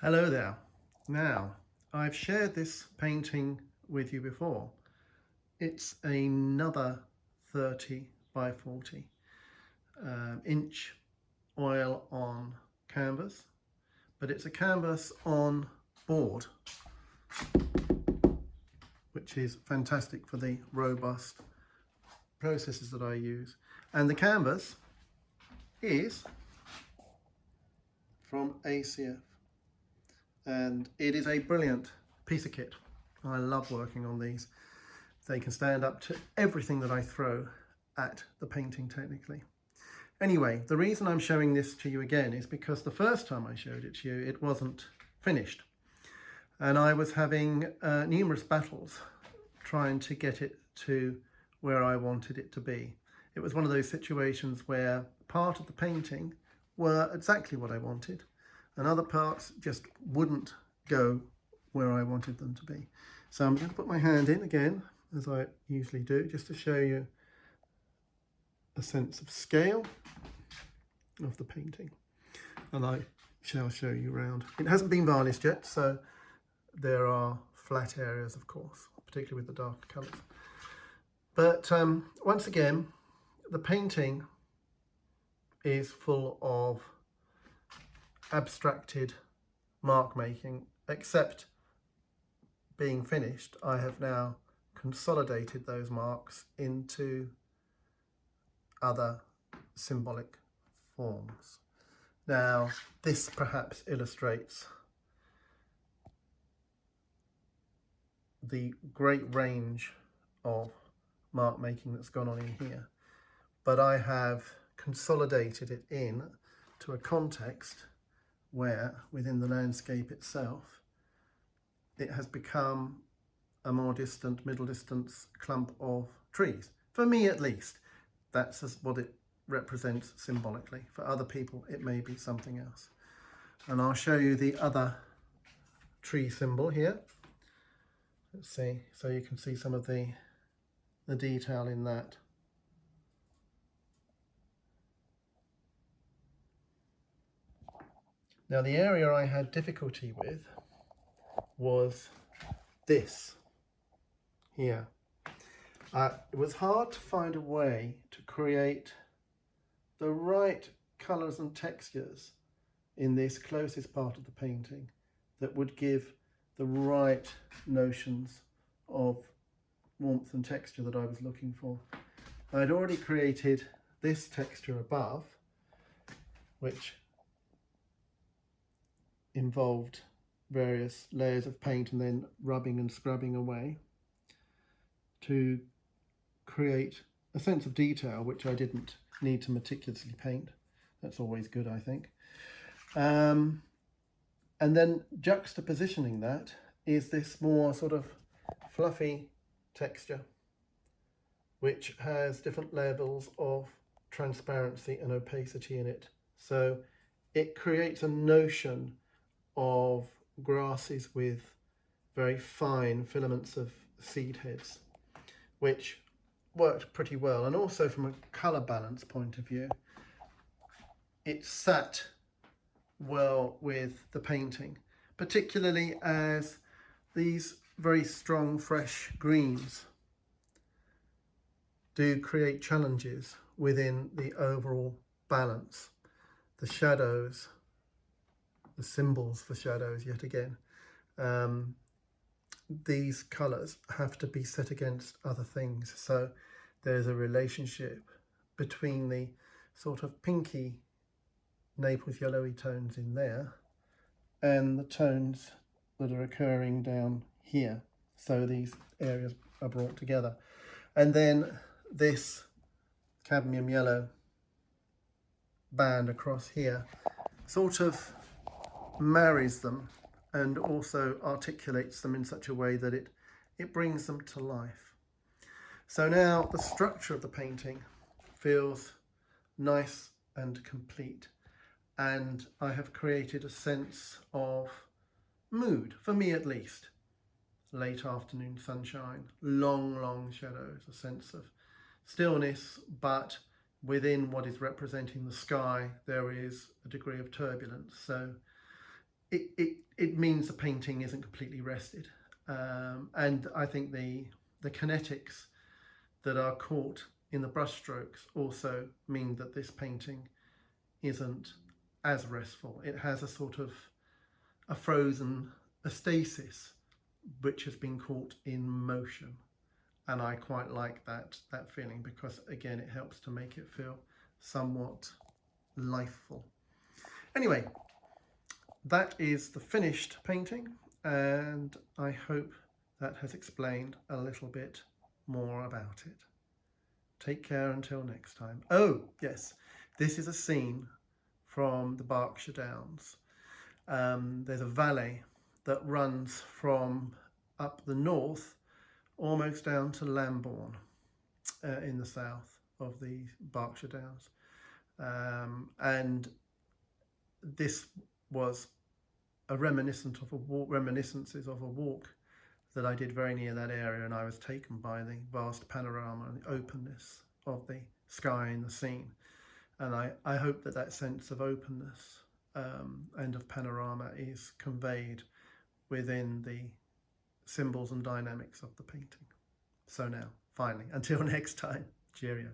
Hello there. Now, I've shared this painting with you before. It's another 30 by 40 inch oil on canvas, but it's a canvas on board, which is fantastic for the robust processes that I use. And the canvas is from ACF. And it is a brilliant piece of kit. I love working on these. They can stand up to everything that I throw at the painting technically. Anyway, the reason I'm showing this to you again is because the first time I showed it to you, it wasn't finished. And I was having numerous battles trying to get it to where I wanted it to be. It was one of those situations where part of the painting were exactly what I wanted, and other parts just wouldn't go where I wanted them to be. So I'm going to put my hand in again, as I usually do, just to show you a sense of scale of the painting. And I shall show you around. It hasn't been varnished yet, so there are flat areas, of course, particularly with the darker colours. But once again, the painting is full of abstracted mark making. Except being finished, I have now consolidated those marks into other symbolic forms. Now, this perhaps illustrates the great range of mark making that's gone on in here, but I have consolidated it in to a context where within the landscape itself it has become a more distant, middle distance clump of trees. For me at least, that's what it represents symbolically. For other people it may be something else. And I'll show you the other tree symbol here. Let's see, so you can see some of the detail in that. Now, the area I had difficulty with was this here. It was hard to find a way to create the right colours and textures in this closest part of the painting that would give the right notions of warmth and texture that I was looking for. I'd already created this texture above, which involved various layers of paint and then rubbing and scrubbing away to create a sense of detail which I didn't need to meticulously paint. That's always good, I think. And then juxtapositioning that is this more sort of fluffy texture which has different levels of transparency and opacity in it. So it creates a notion of grasses with very fine filaments of seed heads, which worked pretty well. And also from a colour balance point of view, it sat well with the painting, particularly as these very strong fresh greens do create challenges within the overall balance. The shadows, the symbols for shadows yet again, these colours have to be set against other things, so there's a relationship between the sort of pinky Naples yellowy tones in there and the tones that are occurring down here, so these areas are brought together. And then this cadmium yellow band across here sort of marries them and also articulates them in such a way that it brings them to life. So now the structure of the painting feels nice and complete, and I have created a sense of mood, for me at least. Late afternoon sunshine, long shadows, a sense of stillness, but within what is representing the sky there is a degree of turbulence. So it means the painting isn't completely rested. And I think the kinetics that are caught in the brushstrokes also mean that this painting isn't as restful. It has a sort of a stasis which has been caught in motion, and I quite like that feeling, because again it helps to make it feel somewhat lifeful. Anyway, that is the finished painting, and I hope that has explained a little bit more about it. Take care until next time. Oh yes, this is a scene from the Berkshire Downs. There's a valley that runs from up the north almost down to Lambourne in the south of the Berkshire Downs. And this was a reminiscences of a walk that I did very near that area, and I was taken by the vast panorama and the openness of the sky and the scene. And I hope that sense of openness and of panorama is conveyed within the symbols and dynamics of the painting. So now, finally, until next time, cheerio.